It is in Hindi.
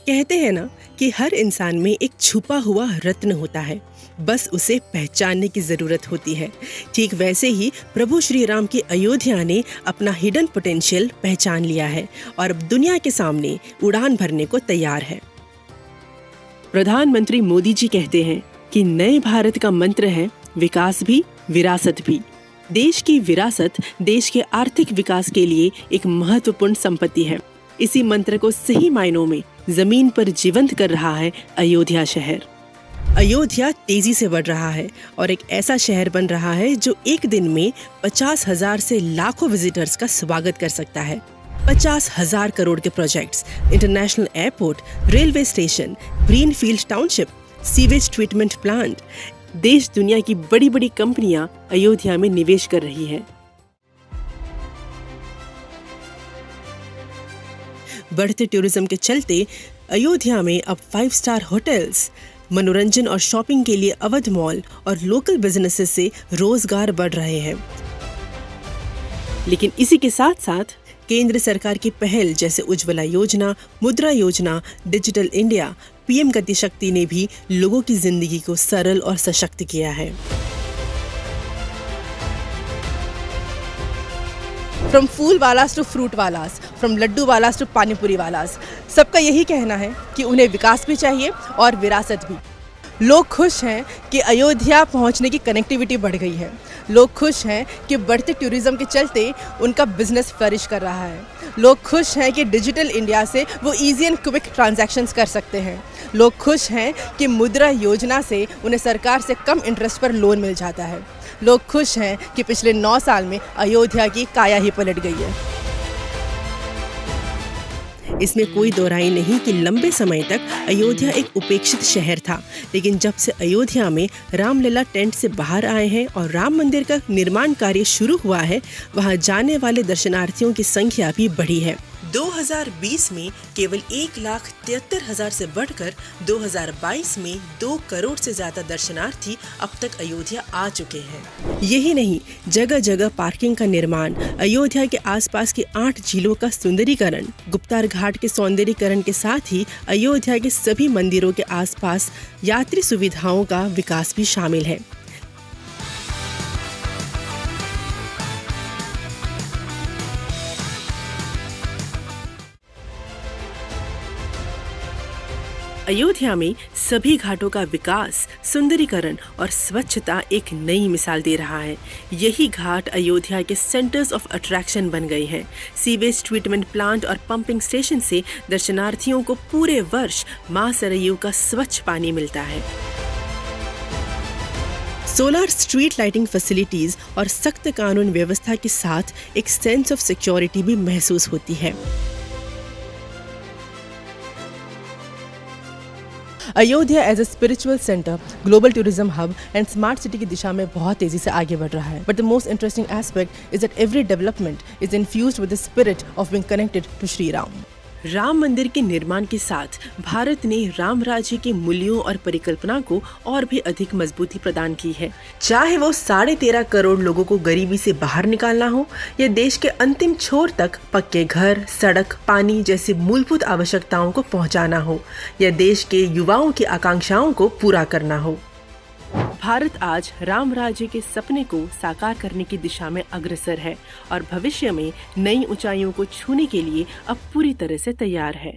कहते हैं ना कि हर इंसान में एक छुपा हुआ रत्न होता है, बस उसे पहचानने की जरूरत होती है। ठीक वैसे ही प्रभु श्री राम की अयोध्या ने अपना हिडन पोटेंशियल पहचान लिया है और अब दुनिया के सामने उड़ान भरने को तैयार है। प्रधानमंत्री मोदी जी कहते हैं कि नए भारत का मंत्र है विकास भी विरासत भी। देश की विरासत देश के आर्थिक विकास के लिए एक महत्वपूर्ण संपत्ति है। इसी मंत्र को सही मायनों में जमीन पर जीवंत कर रहा है अयोध्या शहर। अयोध्या तेजी से बढ़ रहा है और एक ऐसा शहर बन रहा है जो एक दिन में 50,000 से लाखों विजिटर्स का स्वागत कर सकता है। 50,000 करोड़ के projects, international airport, railway station, greenfield township, sewage treatment plant, देश दुनिया की बड़ी बड़ी कंपनियां अयोध्या में निवेश कर रही हैं। बढ़ते टूरिज्म के चलते अयोध्या में अब 5 स्टार होटल्स, मनोरंजन और शॉपिंग के लिए अवध मॉल और लोकल बिजनेसेस से रोजगार बढ़ रहे हैं। लेकिन इसी के साथ साथ केंद्र सरकार की पहल जैसे उज्ज्वला योजना, मुद्रा योजना, डिजिटल इंडिया, पीएम गति शक्ति ने भी लोगों की जिंदगी को सरल और सशक्त किया है। From phool wallahs to fruit wallahs, from laddoo wallahs to panipuri wallahs, सबका यही कहना है कि उन्हें विकास भी चाहिए और विरासत भी। लोग खुश हैं कि अयोध्या पहुंचने की कनेक्टिविटी बढ़ गई है। लोग खुश हैं कि बढ़ते टूरिज्म के चलते उनका बिजनेस फ्लरिश कर रहा है। लोग खुश हैं कि डिजिटल इंडिया से वो इजी एंड क्विक ट्रांजैक्शंस कर सकते हैं। लोग खुश हैं कि मुद्रा योजना से उन्हें सरकार से कम इंटरेस्ट पर लोन मिल जाता है। लोग खुश हैं कि पिछले 9 साल में अयोध्या की काया ही पलट गई है। इसमें कोई दोहराई नहीं कि लंबे समय तक अयोध्या एक उपेक्षित शहर था, लेकिन जब से अयोध्या में रामलला टेंट से बाहर आए हैं और राम मंदिर का निर्माण कार्य शुरू हुआ है, वहां जाने वाले दर्शनार्थियों की संख्या भी बढ़ी है। 2020 में केवल 1,73,000 से बढ़कर 2022 में 2 करोड़ से ज्यादा दर्शनार्थी अब तक अयोध्या आ चुके हैं। यही नहीं, जगह जगह पार्किंग का निर्माण, अयोध्या के आसपास के 8 झीलों का सुंदरीकरण, गुप्तार घाट के सौंदर्यीकरण के साथ ही अयोध्या के सभी मंदिरों के आसपास यात्री सुविधाओं का विकास भी शामिल है। अयोध्या में सभी घाटों का विकास, सुंदरीकरण और स्वच्छता एक नई मिसाल दे रहा है। यही घाट अयोध्या के सेंटर्स ऑफ अट्रैक्शन बन गए हैं। सीवेज ट्रीटमेंट प्लांट और पंपिंग स्टेशन से दर्शनार्थियों को पूरे वर्ष मां सरयू का स्वच्छ पानी मिलता है। सोलर स्ट्रीट लाइटिंग फैसिलिटीज और सख्त कानून व्यवस्था के साथ एक सेंस ऑफ सिक्योरिटी भी महसूस होती है। Ayodhya as a spiritual centre, global tourism hub and smart city की दिशा में बहुत तेजी से आगे बढ़ रहा है। But the most interesting aspect is that every development is infused with the spirit of being connected to Shri Ram. Ram Mandir के निर्माण के साथ भारत ने राम राज्य के मूल्यों और परिकल्पना को और भी अधिक मजबूती प्रदान की है। चाहे वो 13.5 करोड़ लोगों को गरीबी से बाहर निकालना हो या देश के अंतिम छोर तक पक्के घर, सड़क, पानी जैसी मूलभूत आवश्यकताओं को पहुंचाना हो या देश के युवाओं की आकांक्षाओं को पूरा करना हो, भारत आज राम राज्य के सपने को साकार करने की दिशा में अग्रसर है और भविष्य में नई ऊंचाइयों को छूने के लिए अब पूरी तरह से तैयार है।